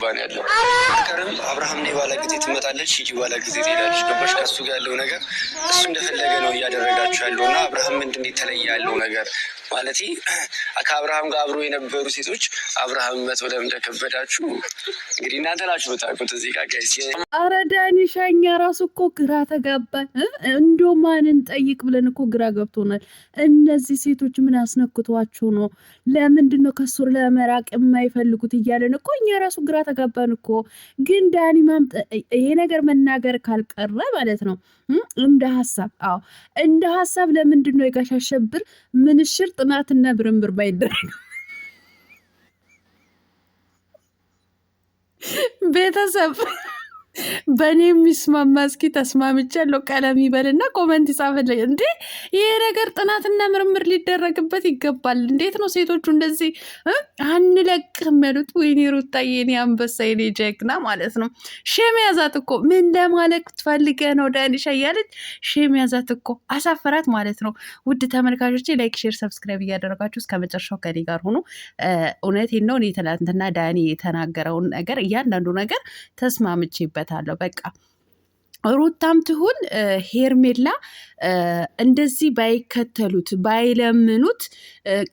ባን ያለው ፍቅርም አብርሃም ነው ባለ ጊዜ ትመጣለች፣ ሂጂ ባለ ጊዜ ትሄዳለች። ገባሽ? ከሱ ጋር ያለው ነገር እሱ እንደፈለገ ነው እያደረጋችሁ ያለውና አብርሃም ምንድን ነው የተለየ ያለው ነገር ማለት ከአብርሃም ጋር አብሮ የነበሩ ሴቶች አብርሃም መቶ ለምን እንደከበዳችሁ እንግዲህ እናንተ ናችሁ የምታውቁት። እዚህ ጋር ጋይስ ኧረ ዳኒሻ እኛ ራሱ እኮ ግራ ተጋባን። እንዶ ማንን ጠይቅ ብለን እኮ ግራ ገብቶናል። እነዚህ ሴቶች ምን አስነክቷቸው ነው? ለምንድን ነው ከሱ ለመራቅ የማይፈልጉት እያለን እኮ እኛ ራሱ ግራ ተጋባን እኮ። ግን ዳኒ ይሄ ነገር መናገር ካልቀረ ማለት ነው እንደ ሀሳብ እንደ ሀሳብ ለምንድን ነው የጋሽ አሸብር ምንሽር ጥናትና ምርምር ባይደረግ ቤተሰብ በእኔ የሚስማማ እስኪ ተስማምቻለሁ ቀለም ይበልና ኮመንት ይጻፍልኝ። እንዴ ይሄ ነገር ጥናትና ምርምር ሊደረግበት ይገባል። እንዴት ነው ሴቶቹ እንደዚህ አንለቅም ያሉት? ወይኔ ሩታዬ፣ የኔ አንበሳ፣ የኔ ጀግና ማለት ነው። ሼም ያዛት እኮ ምን ለማለት ፈልገ ነው ዳኒሻ እያለች ሼም ያዛት እኮ አሳፈራት ማለት ነው። ውድ ተመልካቾቼ ላይክ፣ ሼር፣ ሰብስክራይብ እያደረጋችሁ እስከ መጨረሻው ከኔ ጋር ሆኖ እውነቴን ነው። እኔ ትናንትና ዳኒ የተናገረውን ነገር እያንዳንዱ ነገር ተስማምቼበት አለው። በቃ ሩታም ትሁን ሄርሜላ እንደዚህ ባይከተሉት ባይለምኑት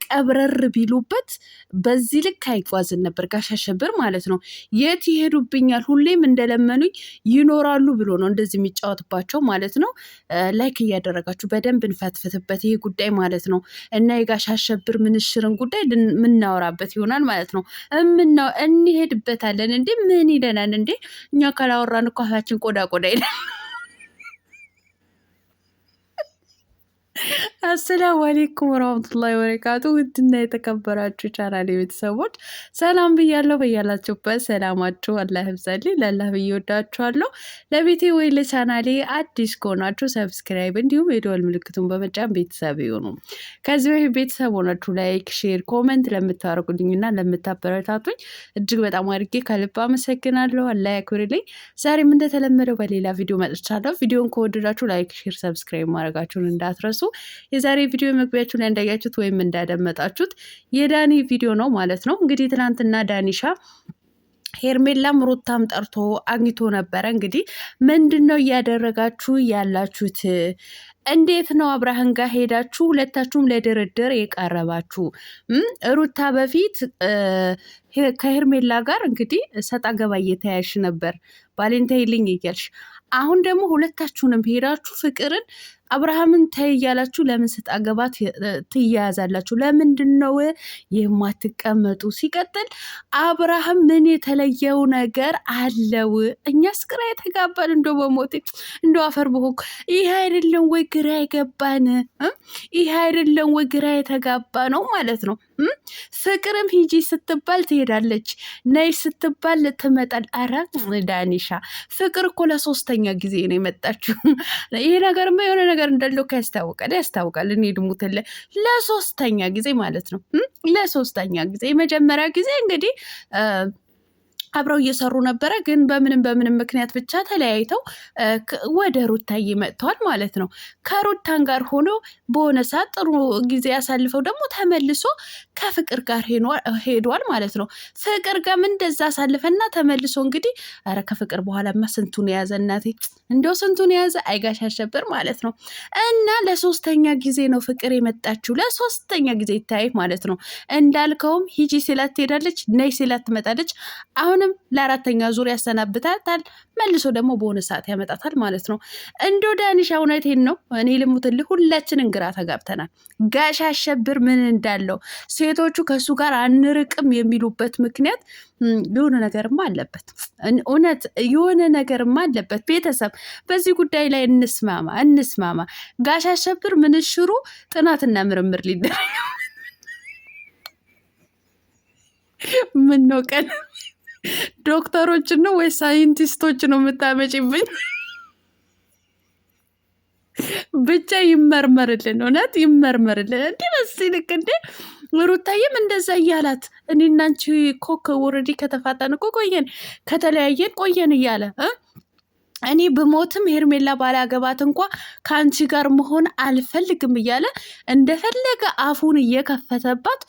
ቀብረር ቢሉበት በዚህ ልክ አይጓዝን ነበር ጋሽ አሸብር ማለት ነው። የት ይሄዱብኛል ሁሌም እንደለመኑኝ ይኖራሉ ብሎ ነው እንደዚህ የሚጫወትባቸው ማለት ነው። ላይክ እያደረጋችሁ በደንብ እንፈትፍትበት ይሄ ጉዳይ ማለት ነው። እና የጋሽ አሸብር ምንሽርን ጉዳይ ምናወራበት ይሆናል ማለት ነው። እንሄድበታለን። እንዴ ምን ይለናል እንዴ? እኛ ካላወራን እኮ አፋችን ቆዳ ቆዳ ይላል። አሰላሙ አሌይኩም ወራህመቱላሂ ወበረካቱ። ውድና የተከበራችሁ ቻናል ቤተሰቦች ሰላም ብያለሁ። በያላችሁበት ሰላማችሁ አላህ ይብዛልኝ። ለአላህ ብዬ ወዳችኋለሁ። ለቤቴ ወይ ለቻናሌ አዲስ ከሆናችሁ ሰብስክራይብ እንዲሁም የደወል ምልክቱን በመጫን ቤተሰብ ይሁኑ። ከዚህ በፊት ቤተሰብ ሆናችሁ ላይክ፣ ሼር፣ ኮመንት ለምታደርጉልኝና ለምታበረታቱኝ እጅግ በጣም አድርጌ ከልብ አመሰግናለሁ። አላህ ያክብርልኝ። ዛሬም እንደተለመደው በሌላ ቪዲዮ መጥቻለሁ። ቪዲዮን ከወደዳችሁ ላይክ፣ ሼር፣ ሰብስክራይብ ማድረጋችሁን እንዳትረሱ። የዛሬ ቪዲዮ መግቢያችሁ ላይ እንዳያችሁት ወይም እንዳደመጣችሁት የዳኒ ቪዲዮ ነው ማለት ነው። እንግዲህ ትናንትና ዳኒሻ ሄርሜላም ሩታም ጠርቶ አግኝቶ ነበረ። እንግዲህ ምንድን ነው እያደረጋችሁ ያላችሁት? እንዴት ነው አብርሃም ጋር ሄዳችሁ ሁለታችሁም ለድርድር የቀረባችሁ? ሩታ በፊት ከሄርሜላ ጋር እንግዲህ ሰጣ ገባ እየተያያሽ ነበር፣ ባሌንታይልኝ እያልሽ አሁን ደግሞ ሁለታችሁንም ሄዳችሁ ፍቅርን አብርሃምን ተይ እያላችሁ ለምን ስጣገባት ትያያዛላችሁ? ለምንድን ነው የማትቀመጡ? ሲቀጥል አብርሃም ምን የተለየው ነገር አለው? እኛስ ግራ የተጋባን እንደ በሞቴ እንደ አፈር በሆንኩ። ይህ አይደለም ወይ ግራ የገባን? ይህ አይደለም ወይ ግራ የተጋባ ነው ማለት ነው። ፍቅርም ሂጂ ስትባል ትሄዳለች፣ ነይ ስትባል ትመጣል። አረ ዳኒሻ ፍቅር እኮ ለሶስተኛ ጊዜ ነው የመጣችው። ይሄ ነገርማ የሆነ ነገር እንዳለው ያስታውቃል። እኔ ድሙትለ ለሶስተኛ ጊዜ ማለት ነው። ለሶስተኛ ጊዜ የመጀመሪያ ጊዜ እንግዲህ አብረው እየሰሩ ነበረ፣ ግን በምንም ምክንያት ብቻ ተለያይተው ወደ ሩታዬ መጥተዋል ማለት ነው። ከሩታን ጋር ሆኖ በሆነ ሰዓት ጥሩ ጊዜ ያሳልፈው ደግሞ ተመልሶ ከፍቅር ጋር ሄዷል ማለት ነው። ፍቅር ጋርም እንደዛ አሳልፈና ተመልሶ እንግዲህ ኧረ ከፍቅር በኋላማ ስንቱን የያዘ እናቴ፣ እንደው ስንቱን የያዘ አይጋሽ አሸብር ማለት ነው። እና ለሶስተኛ ጊዜ ነው ፍቅር የመጣችው፣ ለሶስተኛ ጊዜ ይታይ ማለት ነው። እንዳልከውም ሂጂ ሲላት ትሄዳለች፣ ነይ ሲላት ትመጣለች። አሁንም ለአራተኛ ዙር ያሰናብታታል፣ መልሶ ደግሞ በሆነ ሰዓት ያመጣታል ማለት ነው። እንደው ዳኒሻ እውነቴን ነው፣ እኔ ልሙትልህ፣ ሁላችንን ግራ ተጋብተናል። ጋሽ አሸብር ምን እንዳለው ሴቶቹ ከእሱ ጋር አንርቅም የሚሉበት ምክንያት የሆነ ነገርማ አለበት። እውነት የሆነ ነገርማ አለበት። ቤተሰብ በዚህ ጉዳይ ላይ እንስማማ። ጋሽ አሸብር ምንሽሩ ጥናትና ምርምር ሊደረግ ምን ነው ቀን ዶክተሮችን ነው ወይ ሳይንቲስቶች ነው የምታመጪብኝ? ብቻ ይመርመርልን፣ እውነት ይመርመርልን። እንዴ በዚህ ልክ እንዴ ሩታዬም እንደዛ እያላት እኔ እና አንቺ እኮ ወረዲ ከተፋታን እኮ ከተለያየን ቆየን እያለ እኔ ብሞትም ሄርሜላ ባላገባት እንኳ ከአንቺ ጋር መሆን አልፈልግም እያለ እንደፈለገ አፉን እየከፈተባት፣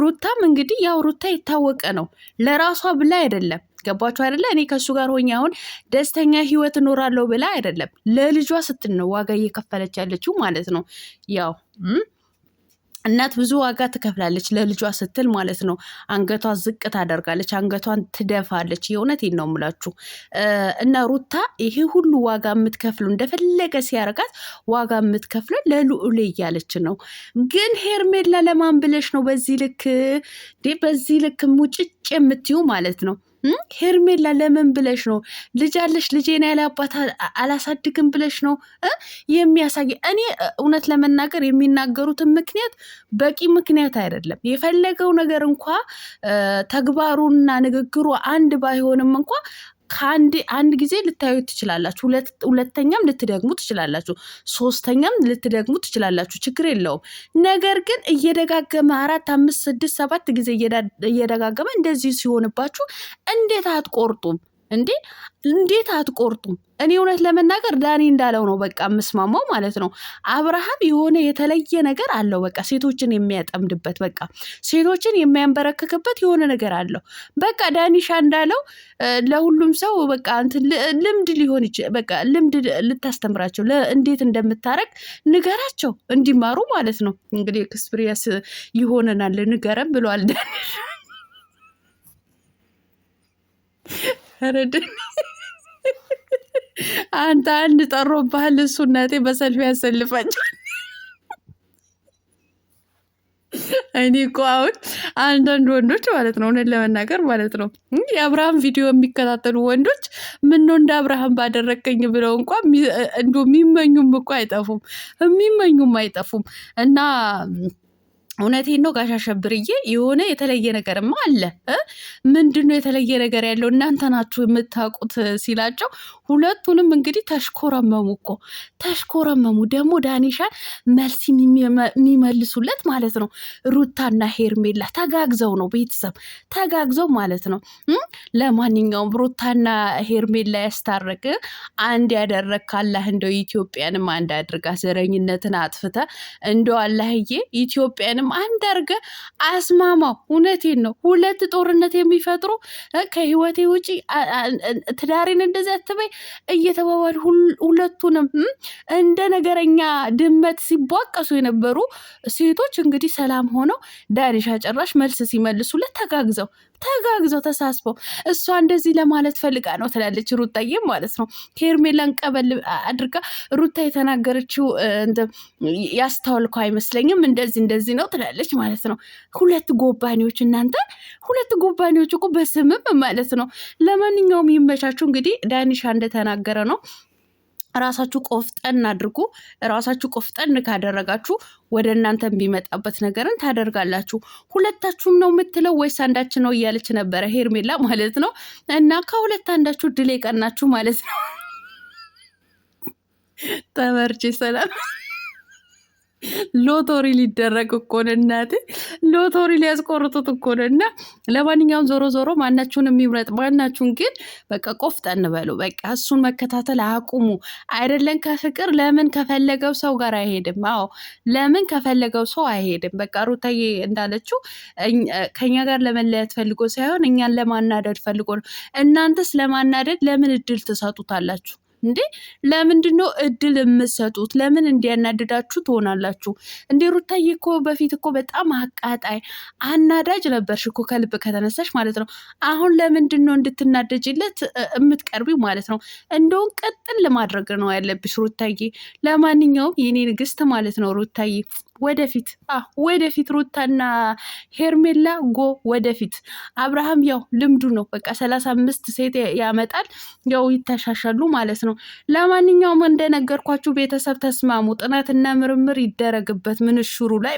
ሩታም እንግዲህ ያው ሩታ የታወቀ ነው ለራሷ ብላ አይደለም ገባችሁ አይደለ? እኔ ከሱ ጋር ሆኜ አሁን ደስተኛ ህይወት እኖራለሁ ብላ አይደለም፣ ለልጇ ስትል ነው ዋጋ እየከፈለች ያለችው ማለት ነው። ያው እናት ብዙ ዋጋ ትከፍላለች ለልጇ ስትል ማለት ነው። አንገቷ ዝቅ ታደርጋለች፣ አንገቷን ትደፋለች። የእውነቴን ነው የምላችሁ። እና ሩታ ይሄ ሁሉ ዋጋ የምትከፍሉ እንደፈለገ ሲያረጋት ዋጋ የምትከፍለው ለልዑል እያለች ነው። ግን ሄርሜላ ለማን ብለሽ ነው በዚህ ልክ ሙጭጭ የምትዩ ማለት ነው? ሄርሜላ ለምን ብለሽ ነው? ልጅ አለሽ፣ ልጄን ያለ አባት አላሳድግም ብለሽ ነው የሚያሳይ። እኔ እውነት ለመናገር የሚናገሩትን ምክንያት በቂ ምክንያት አይደለም። የፈለገው ነገር እንኳ ተግባሩና ንግግሩ አንድ ባይሆንም እንኳ አንድ ጊዜ ልታዩ ትችላላችሁ፣ ሁለተኛም ልትደግሙ ትችላላችሁ፣ ሶስተኛም ልትደግሙ ትችላላችሁ። ችግር የለውም። ነገር ግን እየደጋገመ 4 5 6 7 ጊዜ እየደጋገመ እንደዚህ ሲሆንባችሁ እንዴት አትቆርጡም እንዴ? እንዴት አትቆርጡም? እኔ እውነት ለመናገር ዳኒ እንዳለው ነው በቃ የምስማማው ማለት ነው። አብርሃም የሆነ የተለየ ነገር አለው። በቃ ሴቶችን የሚያጠምድበት፣ በቃ ሴቶችን የሚያንበረክክበት የሆነ ነገር አለው። በቃ ዳኒሻ እንዳለው ለሁሉም ሰው በቃ ልምድ ሊሆን ይችላል። በቃ ልምድ ልታስተምራቸው እንዴት እንደምታረግ ንገራቸው እንዲማሩ ማለት ነው። እንግዲህ ኤክስፒሪየንስ ይሆነናል ንገረን ብለዋል ዳኒሻ። ረድ አንድ ጠሮብሃል። እሱ እናቴ በሰልፍ ያሰልፋቸው። እኔ እኮ አሁን አንዳንድ ወንዶች ማለት ነው እውነት ለመናገር ማለት ነው የአብርሃም ቪዲዮ የሚከታተሉ ወንዶች ምነው እንደ አብርሃም ባደረገኝ ብለው እንኳ የሚመኙም እኮ አይጠፉም እና እውነቴን ነው ጋሽ አሸብርዬ፣ የሆነ የተለየ ነገርማ አለ። ምንድን ነው የተለየ ነገር ያለው? እናንተ ናችሁ የምታውቁት ሲላቸው ሁለቱንም እንግዲህ ተሽኮረመሙ። ደግሞ ዳኒሻን መልስ የሚመልሱለት ማለት ነው ሩታና ሄርሜላ ተጋግዘው ነው፣ ቤተሰብ ተጋግዘው ማለት ነው። ለማንኛውም ሩታና ሄርሜላ ያስታረቅ አንድ ያደረግ ካላህ እንደው ኢትዮጵያንም አንድ አድርጋ ዘረኝነትን አጥፍተ እንደው አላህዬ ኢትዮጵያንም አንድ አድርገ አስማማው። እውነቴን ነው። ሁለት ጦርነት የሚፈጥሩ ከህይወቴ ውጪ ትዳሬን እንደዚህ አትበይ እየተባባሉ ሁለቱንም እንደ ነገረኛ ድመት ሲቧቀሱ የነበሩ ሴቶች እንግዲህ ሰላም ሆነው ዳኒሻ ጭራሽ መልስ ሲመልሱለት ተጋግዘው ተሳስበው እሷ እንደዚህ ለማለት ፈልጋ ነው ትላለች ሩታዬ ማለት ነው። ሄርሜላን ቀበል አድርጋ ሩታ የተናገረችው ያስተዋልከው አይመስለኝም እንደዚህ ነው ትላለች ማለት ነው። ሁለት ጎባኔዎች እኮ በስምም ማለት ነው። ለማንኛውም ይመቻችሁ። እንግዲህ ዳኒሻ እንደተናገረ ነው ራሳችሁ ቆፍጠን አድርጉ። ራሳችሁ ቆፍጠን ካደረጋችሁ ወደ እናንተ ቢመጣበት ነገርን ታደርጋላችሁ። ሁለታችሁም ነው የምትለው ወይስ አንዳችን ነው እያለች ነበረ ሄርሜላ ማለት ነው። እና ከሁለት አንዳችሁ ድል የቀናችሁ ማለት ነው። ተመርቼ ሰላም ሎቶሪ ሊደረግ እኮ ነው እናቴ፣ ሎቶሪ ሊያስቆርጡት እኮ ነው። እና ለማንኛውም ዞሮ ማናችሁን የሚምረጥ ማናችሁን፣ ግን በቃ ቆፍጠን በሉ። በቃ እሱን መከታተል አቁሙ። አይደለም ከፍቅር ለምን ከፈለገው ሰው ጋር አይሄድም? አዎ ለምን ከፈለገው ሰው አይሄድም? በቃ ሩታዬ እንዳለችው ከኛ ጋር ለመለያት ፈልጎ ሳይሆን እኛን ለማናደድ ፈልጎ ነው። እናንተስ ለማናደድ ለምን እድል ትሰጡታላችሁ እንዴ? ለምንድን ነው እድል የምትሰጡት? ለምን እንዲያናድዳችሁ ትሆናላችሁ እንዴ? ሩታዬ እኮ በፊት እኮ በጣም አቃጣይ አናዳጅ ነበርሽ እኮ ከልብ ከተነሳሽ ማለት ነው። አሁን ለምንድን ነው እንድትናደጅለት የምትቀርቢው ማለት ነው? እንደውን ቀጥል ለማድረግ ነው ያለብሽ ሩታዬ። ለማንኛውም የኔ ንግስት ማለት ነው ሩታዬ ወደፊት ሩታና ሄርሜላ ወደፊት። አብርሃም ያው ልምዱ ነው በቃ 35 ሴት ያመጣል፣ ያው ይተሻሻሉ ማለት ነው። ለማንኛውም እንደነገርኳችሁ ቤተሰብ ተስማሙ፣ ጥናትና ምርምር ይደረግበት ምንሽሩ ላይ